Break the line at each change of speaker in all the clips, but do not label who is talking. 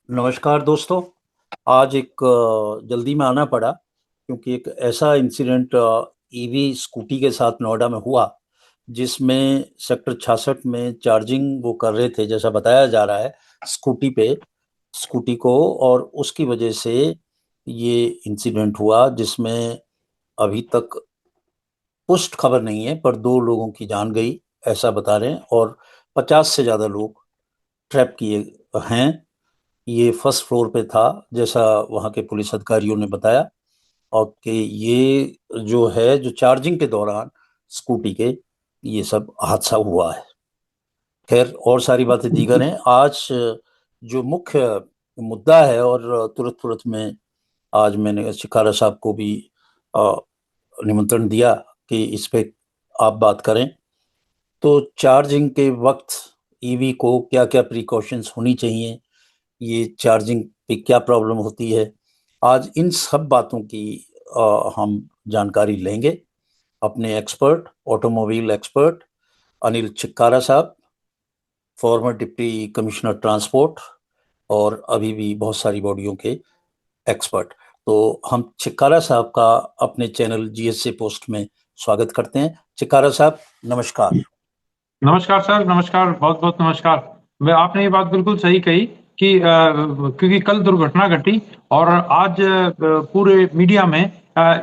नमस्कार दोस्तों। आज एक जल्दी में आना पड़ा क्योंकि एक ऐसा इंसिडेंट ईवी स्कूटी के साथ नोएडा में हुआ जिसमें सेक्टर 66 में चार्जिंग वो कर रहे थे, जैसा बताया जा रहा है, स्कूटी पे स्कूटी को, और उसकी वजह से ये इंसिडेंट हुआ जिसमें अभी तक पुष्ट खबर नहीं है, पर दो लोगों की जान गई ऐसा बता रहे हैं, और 50 से ज़्यादा लोग ट्रैप किए हैं। ये फर्स्ट फ्लोर पे था, जैसा वहाँ के पुलिस अधिकारियों ने बताया। और कि ये जो चार्जिंग के दौरान स्कूटी के ये सब हादसा हुआ है। खैर, और सारी बातें दीगर हैं। आज जो मुख्य मुद्दा है, और तुरंत तुरंत में आज मैंने शिकारा साहब को भी अ, निमंत्रण दिया कि इस पे आप बात करें। तो चार्जिंग के वक्त ईवी को क्या क्या प्रिकॉशंस होनी चाहिए, ये चार्जिंग पे क्या प्रॉब्लम होती है, आज इन सब बातों की हम जानकारी लेंगे अपने expert, automobile expert Anil Chikkara साहब, फॉर्मर डिप्टी कमिश्नर ट्रांसपोर्ट, और अभी भी बहुत सारी बॉडियों के एक्सपर्ट। तो हम चिक्कारा साहब का अपने चैनल जीएसए पोस्ट में स्वागत करते हैं। चिक्कारा साहब, नमस्कार।
नमस्कार सर, नमस्कार, बहुत बहुत नमस्कार। मैं आपने ये बात बिल्कुल सही कही कि क्योंकि कल दुर्घटना घटी और आज पूरे मीडिया में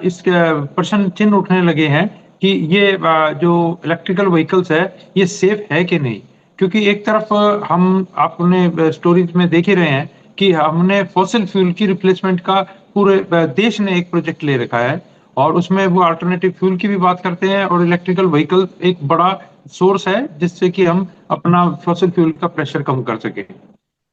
इस प्रश्न चिन्ह उठने लगे हैं कि ये जो इलेक्ट्रिकल व्हीकल्स है ये सेफ है कि नहीं। क्योंकि एक तरफ हम आपने स्टोरीज में देख ही रहे हैं कि हमने फॉसिल फ्यूल की रिप्लेसमेंट का पूरे देश ने एक प्रोजेक्ट ले रखा है और उसमें वो अल्टरनेटिव फ्यूल की भी बात करते हैं और इलेक्ट्रिकल व्हीकल एक बड़ा सोर्स है जिससे कि हम अपना फॉसिल फ्यूल का प्रेशर कम कर सके।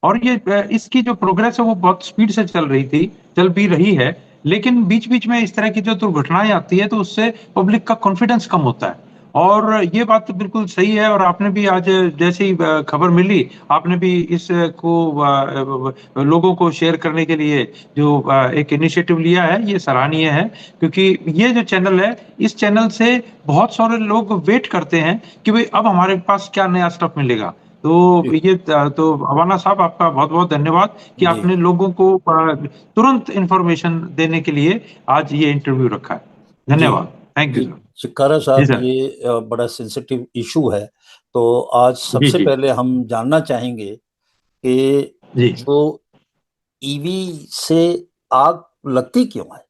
और ये इसकी जो प्रोग्रेस है वो बहुत स्पीड से चल रही थी, चल भी रही है। लेकिन बीच बीच में इस तरह की जो दुर्घटनाएं आती है तो उससे पब्लिक का कॉन्फिडेंस कम होता है। और ये बात तो बिल्कुल सही है और आपने भी आज जैसे ही खबर मिली आपने भी इस को लोगों को शेयर करने के लिए जो एक इनिशिएटिव लिया है ये सराहनीय है। क्योंकि ये जो चैनल है इस चैनल से बहुत सारे लोग वेट करते हैं कि भाई अब हमारे पास क्या नया स्टफ मिलेगा। तो
जी।
ये तो अवाना साहब आपका बहुत बहुत धन्यवाद कि
जी।
आपने लोगों को तुरंत इंफॉर्मेशन देने के लिए आज ये इंटरव्यू रखा है।
जी।
धन्यवाद। थैंक यू
जी।
सर।
चिक्कारा
जी
साहब,
सर।
ये बड़ा सेंसिटिव इशू है। तो आज
जी
सबसे
जी।
पहले हम जानना चाहेंगे कि
जी
जो ईवी से आग लगती क्यों है।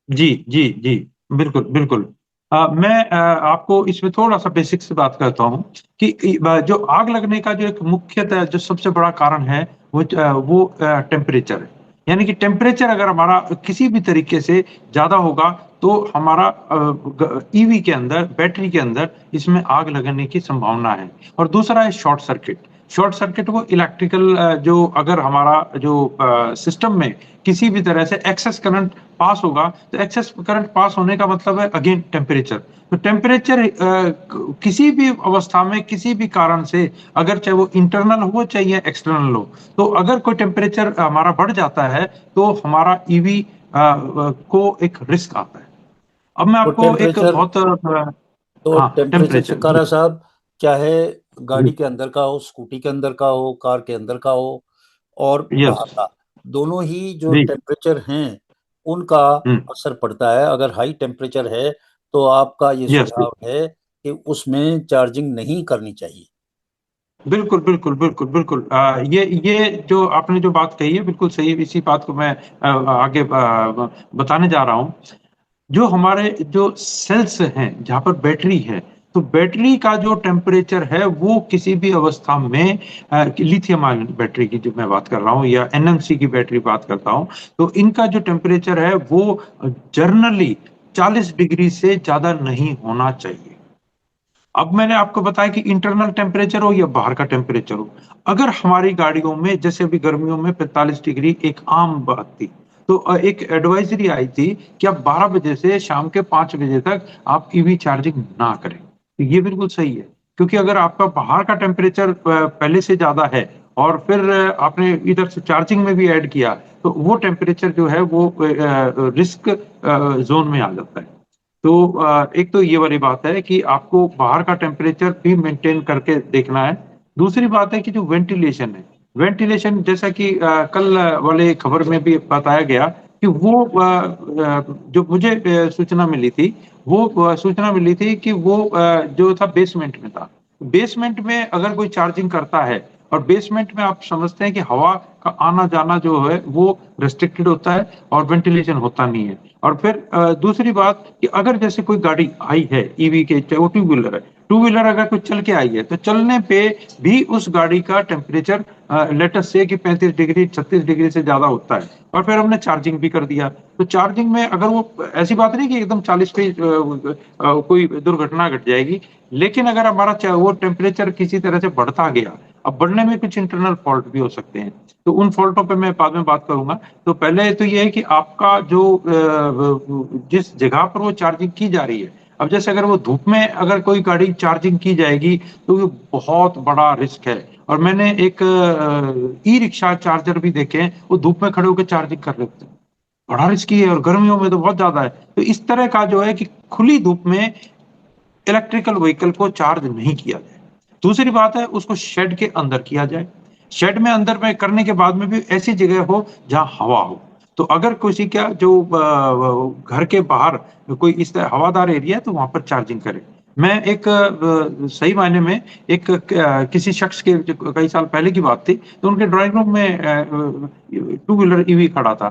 जी। जी जी। बिल्कुल बिल्कुल। मैं आपको इसमें थोड़ा सा बेसिक से बात करता हूँ कि जो आग लगने का जो एक मुख्यतः जो सबसे बड़ा कारण है वो टेम्परेचर है। यानी कि टेम्परेचर अगर हमारा किसी भी तरीके से ज्यादा होगा तो हमारा ईवी के अंदर बैटरी के अंदर इसमें आग लगने की संभावना है। और दूसरा है शॉर्ट सर्किट। शॉर्ट सर्किट वो इलेक्ट्रिकल जो अगर हमारा जो सिस्टम में किसी भी तरह से एक्सेस करंट पास होगा तो एक्सेस करंट पास होने का मतलब है अगेन टेम्परेचर। तो टेम्परेचर किसी भी अवस्था में किसी भी कारण से अगर चाहे वो इंटरनल हो चाहे एक्सटर्नल हो तो अगर कोई टेम्परेचर हमारा बढ़ जाता है तो हमारा ईवी को एक रिस्क आता है। अब मैं
तो
आपको एक
टेम्परेचर
बहुत
तो
हाँ
टेम्परेचर
टेम्परेचर जी
चिक्कारा साहब, चाहे गाड़ी
जी
के अंदर का हो, स्कूटी के अंदर का हो, कार के अंदर का हो, और
यस
बाहर का, दोनों ही जो
जी
टेम्परेचर हैं उनका
हम्म
असर पड़ता है। अगर हाई टेम्परेचर है तो आपका ये
यस
सुझाव है कि उसमें चार्जिंग नहीं करनी चाहिए।
बिल्कुल, बिल्कुल, बिल्कुल, बिल्कुल। ये जो आपने जो बात कही है बिल्कुल सही। इसी बात को मैं आगे बताने जा रहा हूँ। जो हमारे जो सेल्स हैं जहाँ पर बैटरी है तो बैटरी का जो टेम्परेचर है वो किसी भी अवस्था में लिथियम आयन बैटरी की जो मैं बात कर रहा हूँ या एनएमसी की बैटरी बात करता हूँ तो इनका जो टेम्परेचर है वो जर्नली 40 डिग्री से ज्यादा नहीं होना चाहिए। अब मैंने आपको बताया कि इंटरनल टेम्परेचर हो या बाहर का टेम्परेचर हो। अगर हमारी गाड़ियों में जैसे अभी गर्मियों में 45 डिग्री एक आम बात थी तो एक एडवाइजरी आई थी कि आप 12 बजे से शाम के 5 बजे तक आप ईवी चार्जिंग ना करें। तो ये बिल्कुल सही है। क्योंकि अगर आपका बाहर का टेम्परेचर पहले से ज्यादा है और फिर आपने इधर से चार्जिंग में भी ऐड किया तो वो टेम्परेचर जो है वो रिस्क जोन में आ जाता है। तो एक तो ये वाली बात है कि आपको बाहर का टेम्परेचर भी मेंटेन करके देखना है। दूसरी बात है कि जो वेंटिलेशन है वेंटिलेशन, जैसा कि कल वाले खबर में भी बताया गया कि वो जो मुझे सूचना मिली थी, वो सूचना मिली थी कि वो जो था बेसमेंट में था। बेसमेंट में अगर कोई चार्जिंग करता है, और बेसमेंट में आप समझते हैं कि हवा का आना-जाना जो है वो रिस्ट्रिक्टेड होता है और वेंटिलेशन होता नहीं है। और फिर दूसरी बात कि अगर जैसे कोई गाड़ी आई है ईवी के, चाहे वो टू व्हीलर है, टू व्हीलर अगर कोई चल के आई है, तो चलने पे भी उस गाड़ी का टेम्परेचर लेट अस से कि 35 डिग्री 36 डिग्री से ज्यादा होता है, और फिर हमने चार्जिंग भी कर दिया। तो चार्जिंग में अगर वो, ऐसी बात नहीं कि एकदम 40 पे कोई दुर्घटना घट जाएगी, लेकिन अगर हमारा वो टेम्परेचर किसी तरह से बढ़ता गया, अब बढ़ने में कुछ इंटरनल फॉल्ट भी हो सकते हैं, तो उन फॉल्टों पे मैं बाद में बात करूंगा। तो पहले तो ये है कि आपका जो जिस जगह पर वो चार्जिंग की जा रही है, अब जैसे अगर वो धूप में अगर कोई गाड़ी चार्जिंग की जाएगी तो ये बहुत बड़ा रिस्क है। और मैंने एक ई रिक्शा चार्जर भी देखे हैं, वो धूप में खड़े होकर चार्जिंग कर रहे होते हैं, बड़ा रिस्की है, और गर्मियों में तो बहुत ज्यादा है। तो इस तरह का जो है कि खुली धूप में इलेक्ट्रिकल व्हीकल को चार्ज नहीं किया जाए। दूसरी बात है, उसको शेड के अंदर किया जाए। शेड में अंदर में करने के बाद में भी ऐसी जगह हो जहां हवा हो। तो अगर किसी का जो घर के बाहर कोई इस तरह हवादार एरिया है, तो वहां पर चार्जिंग करें। मैं एक सही मायने में एक किसी शख्स के, कई साल पहले की बात थी, तो उनके ड्राइंग रूम में टू व्हीलर ईवी खड़ा था,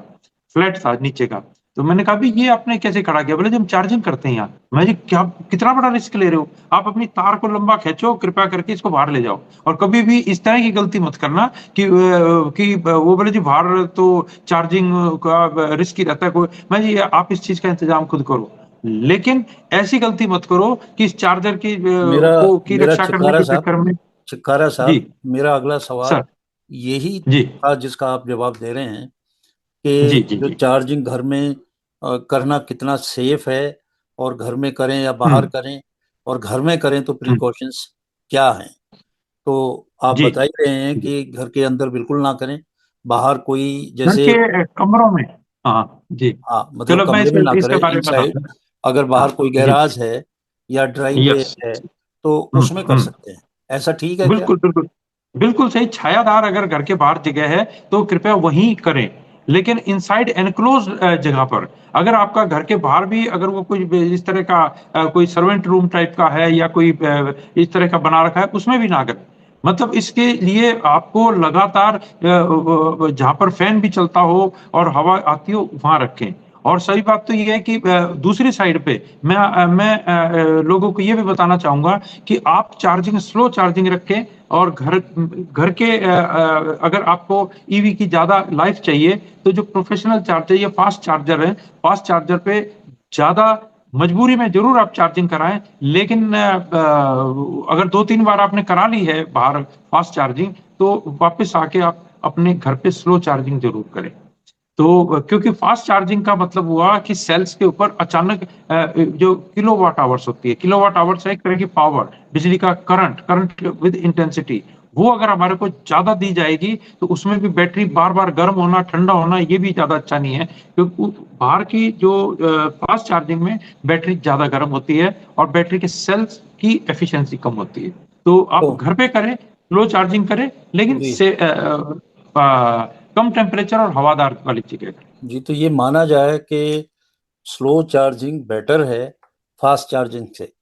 फ्लैट था नीचे का। तो मैंने कहा भी ये आपने कैसे खड़ा किया? बोले जी हम चार्जिंग करते हैं यहाँ। मैं जी क्या, कितना बड़ा रिस्क ले रहे हो आप? अपनी तार को लंबा खींचो, कृपया करके इसको बाहर ले जाओ। और कभी भी इस तरह की गलती मत करना कि वो बोले जी बाहर तो चार्जिंग का रिस्क ही रहता है कोई। मैं जी आप इस चीज का इंतजाम खुद करो, लेकिन ऐसी गलती मत करो कि इस चार्जर की
मेरा
को की
मेरा
रक्षा करने
चिक्कारा
के
साहब,
चक्कर में।
चिक्कारा
जी
साहब, मेरा अगला सवाल
सर।
यही
जी
था जिसका आप जवाब दे रहे हैं
जी
कि
जी
जो
जी।
चार्जिंग घर में करना कितना सेफ है, और घर में करें या बाहर
हम्म।
करें, और घर में करें तो
हम्म।
प्रिकॉशंस क्या हैं। तो आप
जी
बता ही रहे हैं
जी।
कि घर के अंदर बिल्कुल ना करें, बाहर कोई
घर
जैसे,
के कमरों में। हाँ जी।
हाँ मतलब
चलो मैं
कमरे में ना
इसके
करें,
बारे में
इनसाइड।
बताता हूँ।
अगर
हाँ
बाहर कोई
जी।
गैराज है या ड्राइववे
यस।
है तो उसमें कर
हम्म।
सकते हैं। ऐसा ठीक है क्या?
बिल्कुल बिल्कुल। बिल्कुल सही, छायादार अगर घर के बाहर जगह है तो कृपया वहीं करें। लेकिन इनसाइड एनक्लोज जगह पर, अगर आपका घर के बाहर भी अगर वो कोई इस तरह का कोई सर्वेंट रूम टाइप का है, या कोई इस तरह का बना रखा है, उसमें भी ना करें। मतलब इसके लिए आपको लगातार जहां पर फैन भी चलता हो और हवा आती हो वहां रखें। और सही बात तो ये है कि दूसरी साइड पे मैं लोगों को ये भी बताना चाहूंगा कि आप चार्जिंग स्लो चार्जिंग रखें। और घर घर के अगर आपको ईवी की ज्यादा लाइफ चाहिए, तो जो प्रोफेशनल चार्जर या फास्ट चार्जर है, फास्ट चार्जर पे ज्यादा मजबूरी में जरूर आप चार्जिंग कराएं। लेकिन अगर 2-3 बार आपने करा ली है बाहर फास्ट चार्जिंग, तो वापस आके आप अपने घर पे स्लो चार्जिंग जरूर करें। तो क्योंकि फास्ट चार्जिंग का मतलब हुआ कि सेल्स के ऊपर अचानक जो किलोवाट आवर्स होती है, किलोवाट आवर्स है एक तरह की पावर, बिजली का करंट, करंट विद इंटेंसिटी, वो अगर हमारे को ज्यादा दी जाएगी, तो उसमें भी बैटरी बार बार गर्म होना ठंडा होना ये भी ज्यादा अच्छा नहीं है। क्योंकि बाहर की जो फास्ट चार्जिंग में बैटरी ज्यादा गर्म होती है, और बैटरी के सेल्स की एफिशिएंसी कम होती है। तो
तो
आप घर पे करें, स्लो चार्जिंग करें, लेकिन
जी
से कम टेम्परेचर और हवादार वाली जगह।
जी, तो ये माना जाए कि स्लो चार्जिंग बेटर है फास्ट चार्जिंग से।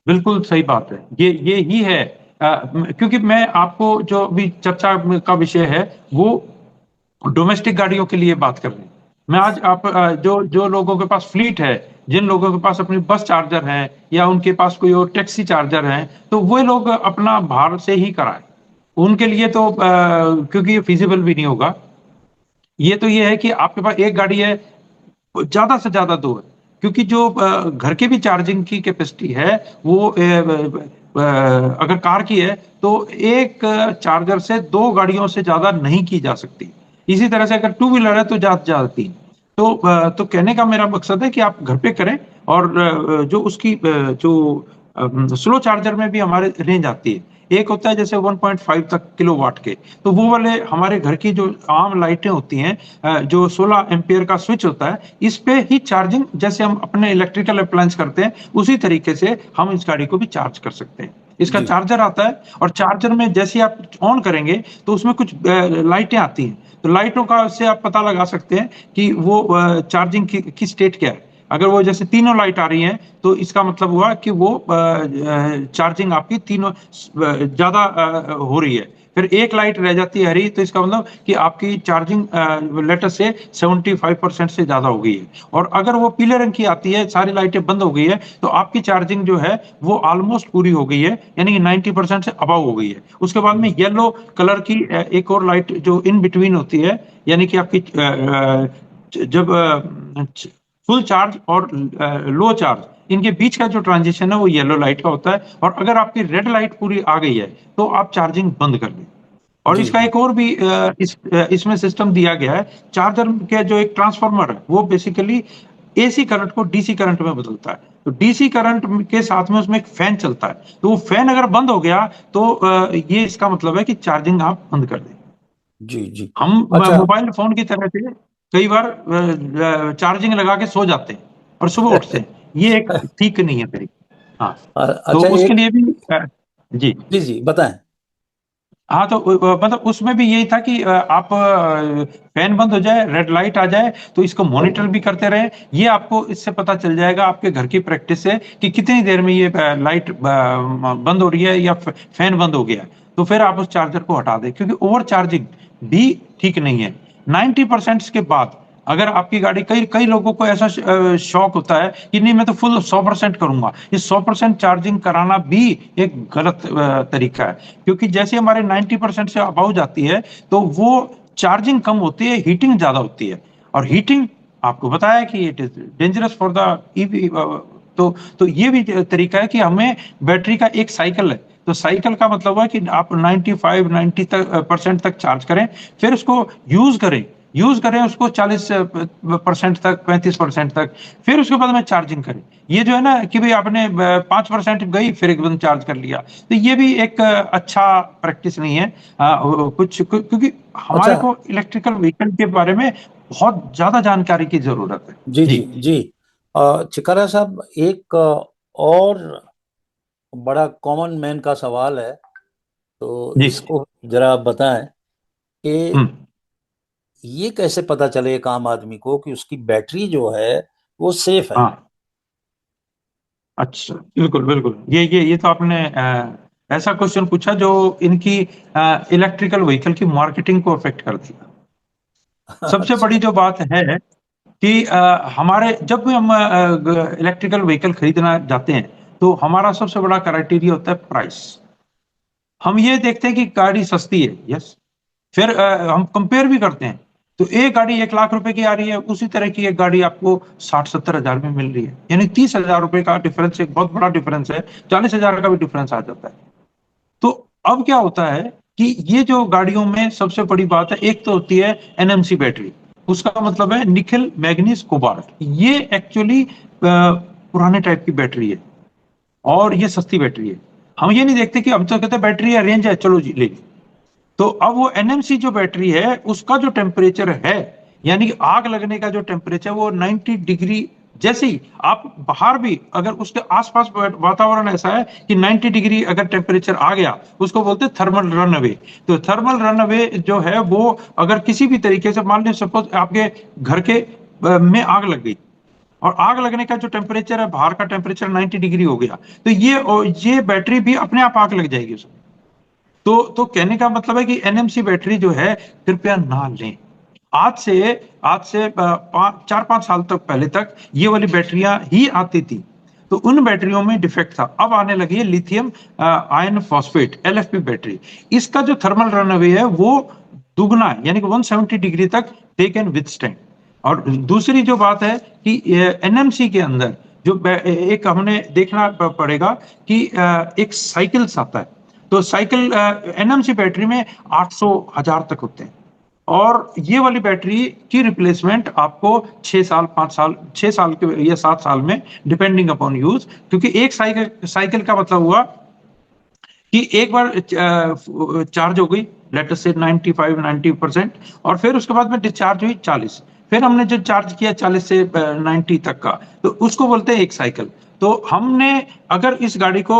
बिल्कुल सही बात है, ये ही है। क्योंकि मैं आपको जो भी चर्चा का विषय है, वो डोमेस्टिक गाड़ियों के लिए बात कर रहे हैं। मैं आज आप जो जो लोगों के पास फ्लीट है, जिन लोगों के पास अपनी बस चार्जर है, या उनके पास कोई और टैक्सी चार्जर है, तो वो लोग अपना बाहर से ही कराएं। उनके लिए तो क्योंकि ये फिजिबल भी नहीं होगा। ये तो ये है कि आपके पास एक गाड़ी है, ज्यादा से ज्यादा दो है। क्योंकि जो घर के भी चार्जिंग की कैपेसिटी है, वो अगर कार की है, तो एक चार्जर से दो गाड़ियों से ज्यादा नहीं की जा सकती। इसी तरह से अगर टू व्हीलर है तो ज्यादा से ज्यादा तीन। तो कहने का मेरा मकसद है कि आप घर पे करें। और जो उसकी जो स्लो चार्जर में भी हमारे रेंज आती है। एक होता है जैसे 1.5 तक किलोवाट के, तो वो वाले हमारे घर की जो आम लाइटें होती हैं, जो 16 एम्पियर का स्विच होता है, इस पे ही चार्जिंग, जैसे हम अपने इलेक्ट्रिकल अप्लायंस करते हैं, उसी तरीके से हम इस गाड़ी को भी चार्ज कर सकते हैं। इसका
जी
चार्जर आता है, और चार्जर में जैसे ही आप ऑन करेंगे तो उसमें कुछ लाइटें आती हैं। तो लाइटों का से आप पता लगा सकते हैं कि वो चार्जिंग की स्टेट क्या है। अगर वो जैसे तीनों लाइट आ रही हैं तो इसका मतलब हुआ कि वो चार्जिंग आपकी तीनों ज्यादा हो रही है। फिर एक लाइट रह जाती है हरी, तो इसका मतलब कि आपकी चार्जिंग लेटर से 75% से ज्यादा हो गई है। और अगर वो पीले रंग की आती है, सारी लाइटें बंद हो गई है, तो आपकी चार्जिंग जो है वो ऑलमोस्ट पूरी हो गई है, यानी कि 90% से अबव हो गई है। उसके बाद में येलो कलर की एक और लाइट जो इन बिटवीन होती है, यानी कि आपकी जब फुल चार्ज और लो चार्ज, इनके बीच का जो ट्रांजिशन है वो येलो लाइट का होता है। और अगर आपकी रेड लाइट पूरी आ गई है तो आप चार्जिंग बंद कर दें। और
जी
इसका
जी
एक और भी इसमें सिस्टम दिया गया है। चार्जर के जो एक ट्रांसफार्मर है वो बेसिकली एसी करंट को डीसी करंट में बदलता है। तो डीसी करंट के साथ में उसमें एक फैन चलता है, तो वो फैन अगर बंद हो गया तो ये इसका मतलब है कि चार्जिंग आप बंद कर दें।
जी जी।
हम
अच्छा।
मोबाइल फोन की तरह से कई बार चार्जिंग लगा के सो जाते हैं और सुबह उठते हैं, ये एक ठीक नहीं है तरीका। हाँ, तो
अच्छा
उसके
एक।
लिए भी जी।
जी जी बताएं।
हाँ, तो मतलब उसमें भी यही था कि आप फैन बंद हो जाए, रेड लाइट आ जाए, तो इसको मॉनिटर भी करते रहे। ये आपको इससे पता चल जाएगा आपके घर की प्रैक्टिस से कि कितनी देर में ये लाइट बंद हो रही है या फैन बंद हो गया है। तो फिर आप उस चार्जर को हटा दें, क्योंकि ओवर चार्जिंग भी ठीक नहीं है। 90% के बाद अगर आपकी गाड़ी, कई कई लोगों को ऐसा शौक होता है कि नहीं मैं तो फुल 100% करूंगा। ये 100% चार्जिंग कराना भी एक गलत तरीका है, क्योंकि जैसे हमारे 90% से अबाउ जाती है तो वो चार्जिंग कम होती है, हीटिंग ज्यादा होती है। और हीटिंग आपको बताया कि it is dangerous for the EV. तो ये भी तरीका है कि हमें बैटरी का एक साइकिल है, तो साइकिल का मतलब है कि आप 95 90 तक परसेंट तक चार्ज करें, फिर उसको यूज करें उसको 40% तक, 35% तक, फिर उसके बाद में चार्जिंग करें। ये जो है ना कि भाई आपने 5% गई फिर एकदम चार्ज कर लिया, तो ये भी एक अच्छा प्रैक्टिस नहीं है। क्योंकि
अच्छा।
हमारे को इलेक्ट्रिकल व्हीकल के बारे में बहुत ज्यादा जानकारी की जरूरत है।
जी
जी।
जी जी। चिकारा साहब, एक और बड़ा कॉमन मैन का सवाल है, तो
जी।
इसको जरा आप बताएं कि
हम्म।
ये कैसे पता चले एक आम आदमी को कि उसकी बैटरी जो है वो सेफ है।
हाँ, अच्छा, बिल्कुल बिल्कुल, ये तो आपने ऐसा क्वेश्चन पूछा जो इनकी इलेक्ट्रिकल व्हीकल की मार्केटिंग को अफेक्ट कर दिया। सबसे बड़ी
अच्छा।
जो बात है कि हमारे जब भी हम इलेक्ट्रिकल व्हीकल खरीदना जाते हैं तो हमारा सबसे बड़ा क्राइटेरिया होता है प्राइस। हम ये देखते हैं कि गाड़ी सस्ती है, यस। फिर हम कंपेयर भी करते हैं, तो एक गाड़ी 1 लाख रुपए की आ रही है, उसी तरह की एक गाड़ी आपको 60-70 हजार में मिल रही है, यानी 30 हजार रुपए का डिफरेंस, एक बहुत बड़ा डिफरेंस है। 40 हजार का भी डिफरेंस आ जाता है। तो अब क्या होता है कि ये जो गाड़ियों में सबसे बड़ी बात है, एक तो होती है एनएमसी बैटरी। उसका मतलब है निकेल मैग्नीज कोबाल्ट। ये एक्चुअली पुराने टाइप की बैटरी है और ये सस्ती बैटरी है। हम ये नहीं देखते कि हम तो कहते हैं बैटरी है, रेंज है, चलो जी ले ली। तो अब वो एनएमसी जो बैटरी है उसका जो टेम्परेचर है, यानी कि आग लगने का जो टेम्परेचर, वो 90 डिग्री। जैसे ही आप बाहर भी अगर उसके आसपास वातावरण ऐसा है कि 90 डिग्री अगर टेम्परेचर आ गया, उसको बोलते हैं थर्मल रन अवे। तो थर्मल रन अवे जो है वो अगर किसी भी तरीके से, मान लीजिए सपोज आपके घर के में आग लग गई, और आग लगने का जो टेम्परेचर है, बाहर का टेम्परेचर 90 डिग्री हो गया, तो ये बैटरी भी अपने आप आग लग जाएगी उसमें। तो कहने का मतलब है कि एनएमसी बैटरी जो है कृपया ना लें। आज से 4-5 साल तक पहले तक ये वाली बैटरियां ही आती थी, तो उन बैटरियों में डिफेक्ट था। अब आने लगी है lithium ion phosphate LFP battery. इसका जो थर्मल रन अवे है वो दुगना है, यानी कि 170 डिग्री तक दे कैन विथस्टैंड। और दूसरी जो बात है कि एनएमसी के अंदर जो एक हमने देखना पड़ेगा कि एक साइकिल्स आता है। तो साइकिल एनएमसी बैटरी में 800 हजार तक होते हैं, और ये वाली बैटरी की रिप्लेसमेंट आपको 6 साल, 5 साल, 6 साल के या 7 साल में, डिपेंडिंग अपॉन यूज। क्योंकि एक साइकिल साइकिल का मतलब हुआ कि एक बार चार्ज हो गई, लेट अस से 95-90%, और फिर उसके बाद में डिस्चार्ज हुई 40। फिर हमने जो चार्ज किया 40 से 90 तक का, तो उसको बोलते हैं एक साइकिल। तो हमने अगर इस गाड़ी को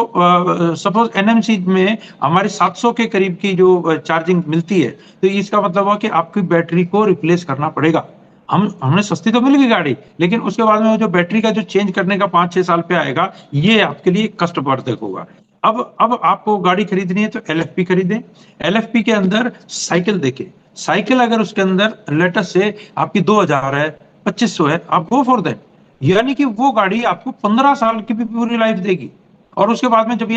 सपोज एनएमसी में हमारी 700 के करीब की जो चार्जिंग मिलती है, तो इसका मतलब हुआ कि आपकी बैटरी को रिप्लेस करना पड़ेगा। हमने सस्ती तो मिल गई गाड़ी, लेकिन उसके बाद में जो बैटरी का जो चेंज करने का 5-6 साल पे आएगा, ये आपके लिए कष्टवर्धक होगा। अब आपको गाड़ी खरीदनी है तो एलएफपी खरीदें। एलएफपी के अंदर साइकिल देखें, साइकिल अगर उसके अंदर लेटेस्ट से आपकी 2000 है, 2500 है, आप गो फॉर दैट। यानी कि वो गाड़ी आपको 15 साल की भी पूरी लाइफ देगी। और उसके बाद में जब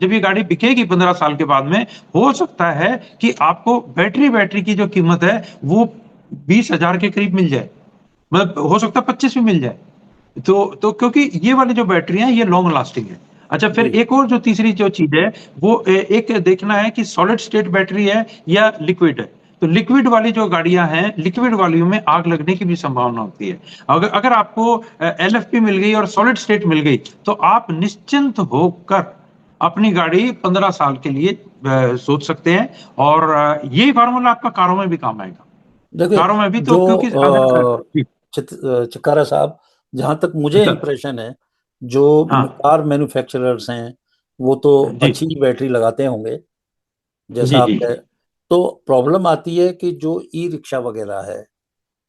ये गाड़ी बिकेगी 15 साल के बाद में, हो सकता है कि आपको बैटरी की जो कीमत है वो 20,000 के करीब मिल जाए, मतलब हो सकता है 25 में मिल जाए। तो क्योंकि ये वाली जो बैटरी है ये लॉन्ग लास्टिंग है। अच्छा, फिर
जी।
एक और जो तीसरी जो चीज है वो एक देखना है कि सॉलिड स्टेट बैटरी है या लिक्विड है। तो लिक्विड वाली जो गाड़ियां हैं, लिक्विड वाली में आग लगने की भी संभावना होती है। अगर अगर आपको एलएफपी मिल गई और सॉलिड स्टेट मिल गई, तो आप निश्चिंत होकर अपनी गाड़ी 15 साल के लिए सोच सकते हैं। और यही फार्मूला आपका कारों में भी काम आएगा।
देखिए,
कारों में भी तो
जो
क्योंकि अगर जी,
चिक्कारा साहब, जहां तक मुझे
अच्छा,
इम्प्रेशन है, जो
हाँ,
कार मैन्युफैक्चरर्स हैं वो तो
जी,
अच्छी बैटरी लगाते होंगे,
जी,
जैसा आप
जी,
कहे। तो प्रॉब्लम आती है कि जो ई रिक्शा वगैरह है,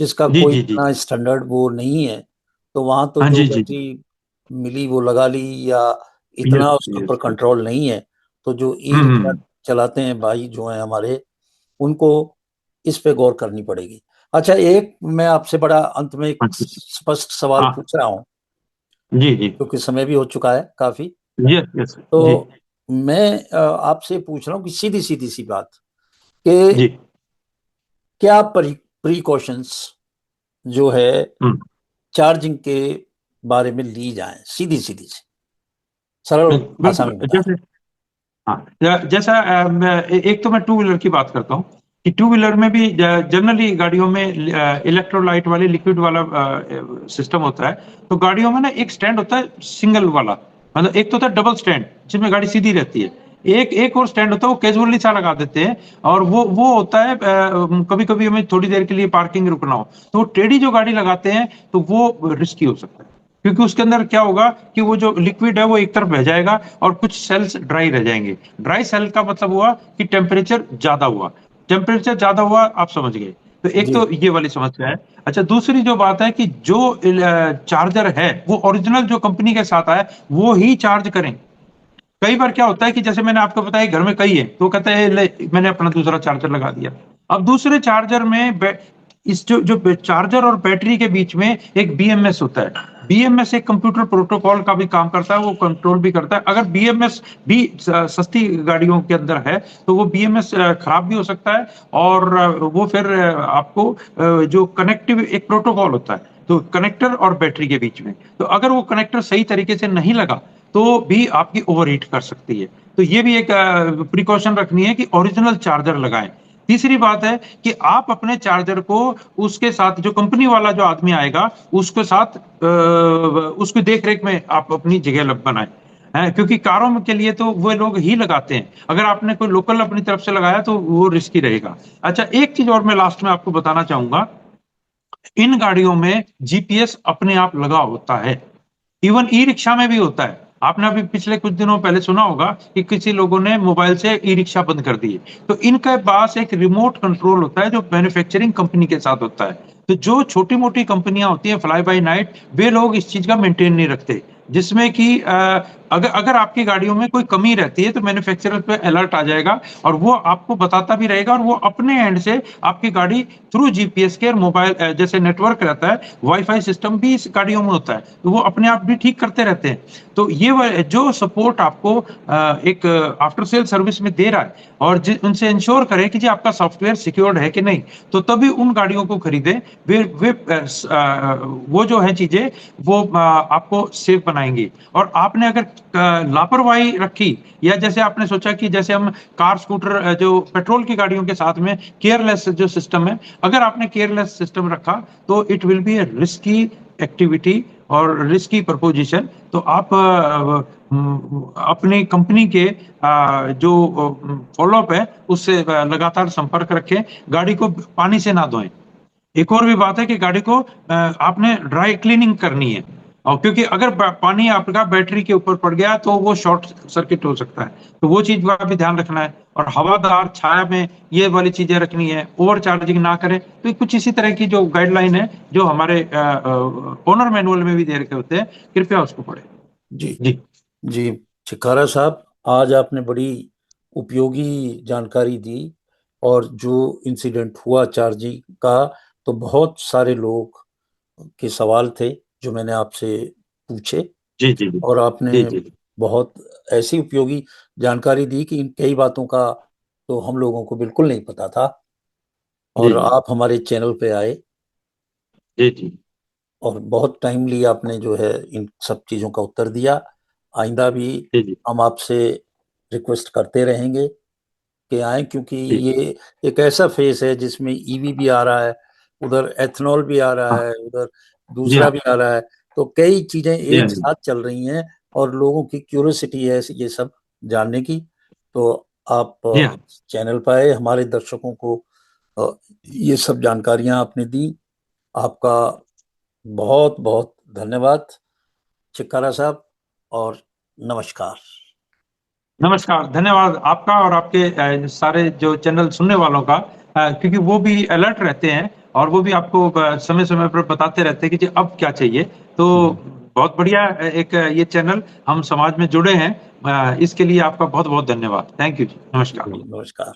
जिसका
जी,
कोई
जी, जी,
इतना स्टैंडर्ड वो नहीं है, तो वहां तो
हाँ,
जो
जी, जी,
बैटरी मिली वो लगा ली, या
यस,
इतना उसके ऊपर
यस, यस,
कंट्रोल नहीं है। तो जो ई
हम्म,
रिक्शा चलाते हैं भाई जो हैं हमारे, उनको इस पे गौर करनी पड़ेगी। अच्छा, एक मैं आपसे बड़ा अंत में एक
हाँ,
स्पष्ट सवाल
हाँ,
पूछ रहा हूँ,
जी, जी,
क्योंकि समय भी हो चुका है काफी।
यस, यस, जी,
तो मैं आपसे पूछ रहा हूँ कि सीधी सीधी सी बात, कि
जी,
क्या प्रिकॉशंस जो है
हम्म,
चार्जिंग के बारे में ली जाएं, सीधी सीधी सी सरल भाषा
बिल्कुल,
में बता
जैसे हाँ, जैसा एक तो मैं टू व्हीलर की बात करता हूँ कि टू व्हीलर में भी जनरली गाड़ियों में इलेक्ट्रोलाइट वाले लिक्विड वाला सिस्टम होता है। तो गाड़ियों में ना एक स्टैंड होता है सिंगल वाला, मतलब एक तो होता है डबल स्टैंड जिसमें गाड़ी सीधी रहती है। एक एक और स्टैंड होता है वो कैजुअली सा लगा देते हैं, और वो होता है कभी कभी हमें थोड़ी देर के लिए पार्किंग रुकना हो तो वो टेढ़ी जो गाड़ी लगाते हैं, तो वो रिस्की हो सकता है। क्योंकि उसके अंदर क्या होगा कि वो जो लिक्विड है वो एक तरफ बह जाएगा और कुछ सेल्स ड्राई रह जाएंगे। ड्राई सेल का मतलब हुआ कि टेम्परेचर ज्यादा हुआ, टेम्परेचर ज्यादा हुआ, आप समझ गए। तो एक
जी।
तो ये वाली समस्या है। अच्छा, दूसरी जो बात है कि जो चार्जर है वो ओरिजिनल जो कंपनी के साथ आया वो ही चार्ज करें। कई बार क्या होता है कि जैसे मैंने आपको बताया घर में कई है तो कहता है ले मैंने अपना दूसरा चार्जर लगा दिया। अब दूसरे चार्जर में इस जो चार्जर और बैटरी के बीच में एक बीएमएस होता है। बीएमएस एक कंप्यूटर प्रोटोकॉल का भी काम करता है, वो कंट्रोल भी करता है। अगर बीएमएस भी सस्ती गाड़ियों के अंदर है तो वो बीएमएस खराब भी हो सकता है। और वो फिर आपको जो कनेक्टिव एक प्रोटोकॉल होता है तो कनेक्टर और बैटरी के बीच में, तो अगर वो कनेक्टर सही तरीके से नहीं लगा तो भी आपकी ओवरहीट कर सकती है। तो ये भी एक प्रिकॉशन रखनी है कि ओरिजिनल चार्जर लगाएं। तीसरी बात है कि आप अपने चार्जर को उसके साथ जो कंपनी वाला जो आदमी आएगा उसके साथ उसकी देख रेख में आप अपनी जगह बनाएं है, क्योंकि कारों के लिए तो वो लोग ही लगाते हैं। अगर आपने कोई लोकल अपनी तरफ से लगाया तो वो रिस्की रहेगा। अच्छा, एक चीज और मैं लास्ट में आपको बताना चाहूंगा, इन गाड़ियों में जीपीएस अपने आप लगा होता है। इवन ई रिक्शा में भी होता है। आपने अभी पिछले कुछ दिनों पहले सुना होगा कि किसी लोगों ने मोबाइल से ई रिक्शा बंद कर दिए। तो इनके पास एक रिमोट कंट्रोल होता है जो मैन्युफैक्चरिंग कंपनी के साथ होता है। तो जो छोटी मोटी कंपनियां होती हैं फ्लाई बाय नाइट, वे लोग इस चीज का मेंटेन नहीं रखते, जिसमें कि अगर अगर आपकी गाड़ियों में कोई कमी रहती है तो मैन्युफैक्चरर पे अलर्ट आ जाएगा और वो आपको बताता भी रहेगा, और वो अपने एंड से आपकी गाड़ी थ्रू जीपीएस के मोबाइल जैसे नेटवर्क रहता है, वाईफाई सिस्टम भी इस गाड़ियों में होता है, तो वो अपने आप भी ठीक करते रहते हैं। तो ये जो सपोर्ट आपको एक आफ्टर सेल सर्विस में दे रहा है, और उनसे इंश्योर करें कि जी आपका सॉफ्टवेयर सिक्योर्ड है कि नहीं, तो तभी उन गाड़ियों को खरीदें। वे वो जो है चीजें वो आपको सेफ बनाएंगी। और आपने अगर लापरवाही रखी, या जैसे आपने सोचा कि जैसे हम कार स्कूटर जो पेट्रोल की गाड़ियों के साथ में केयरलेस जो सिस्टम है, अगर आपने केयरलेस सिस्टम रखा तो it will be A risky activity और रिस्की प्रपोजिशन। तो आप अपनी कंपनी के जो फॉलोअप है उससे लगातार संपर्क रखें। गाड़ी को पानी से ना धोएं। एक और भी बात है कि गाड़ी को आपने ड्राई क्लीनिंग करनी है। और क्योंकि अगर पानी आपका बैटरी के ऊपर पड़ गया तो वो शॉर्ट सर्किट हो सकता है, तो वो चीज का भी ध्यान रखना है। और हवादार छाया में ये वाली चीजें रखनी है, ओवर चार्जिंग ना करें। तो कुछ इसी तरह की जो गाइडलाइन है जो हमारे ओनर मैनुअल में भी दे रखे होते हैं, कृपया उसको पढ़ें।
जी
जी
जी। चिकारा साहब, आज आपने बड़ी उपयोगी जानकारी दी। और जो इंसिडेंट हुआ चार्जिंग का, तो बहुत सारे लोग के सवाल थे जो मैंने आपसे पूछे।
जी जी जी
और आपने
जी जी
बहुत ऐसी उपयोगी जानकारी दी कि इन कई बातों का तो हम लोगों को बिल्कुल नहीं पता था।
जी
और
जी
आप हमारे चैनल पे आए
जी जी
और बहुत टाइमली आपने जो है इन सब चीज़ों का उत्तर दिया। आइंदा भी
जी जी
हम आपसे रिक्वेस्ट करते रहेंगे कि आए, क्योंकि
जी
ये एक ऐसा फेस है जिसमें ईवी भी आ रहा है, उधर एथनॉल भी आ रहा
हाँ
है, उधर
जी
दूसरा
हाँ
भी आ रहा है। तो कई चीजें
जी हाँ
एक
जी
साथ चल रही हैं और लोगों की क्यूरियोसिटी है ये सब जानने की। तो आप
जी हाँ
चैनल पर आए, हमारे दर्शकों को अ, ये सब जानकारियां आपने दी। आपका बहुत बहुत धन्यवाद चिक्कारा साहब, और नमस्कार।
नमस्कार, धन्यवाद आपका और आपके सारे जो चैनल सुनने वालों का, क्योंकि वो भी अलर्ट रहते हैं और वो भी आपको समय-समय पर बताते रहते हैं कि जी अब क्या चाहिए। तो बहुत बढ़िया एक ये चैनल हम समाज में जुड़े हैं। इसके लिए आपका बहुत-बहुत धन्यवाद। थैंक यू जी, नमस्कार।
नमस्कार।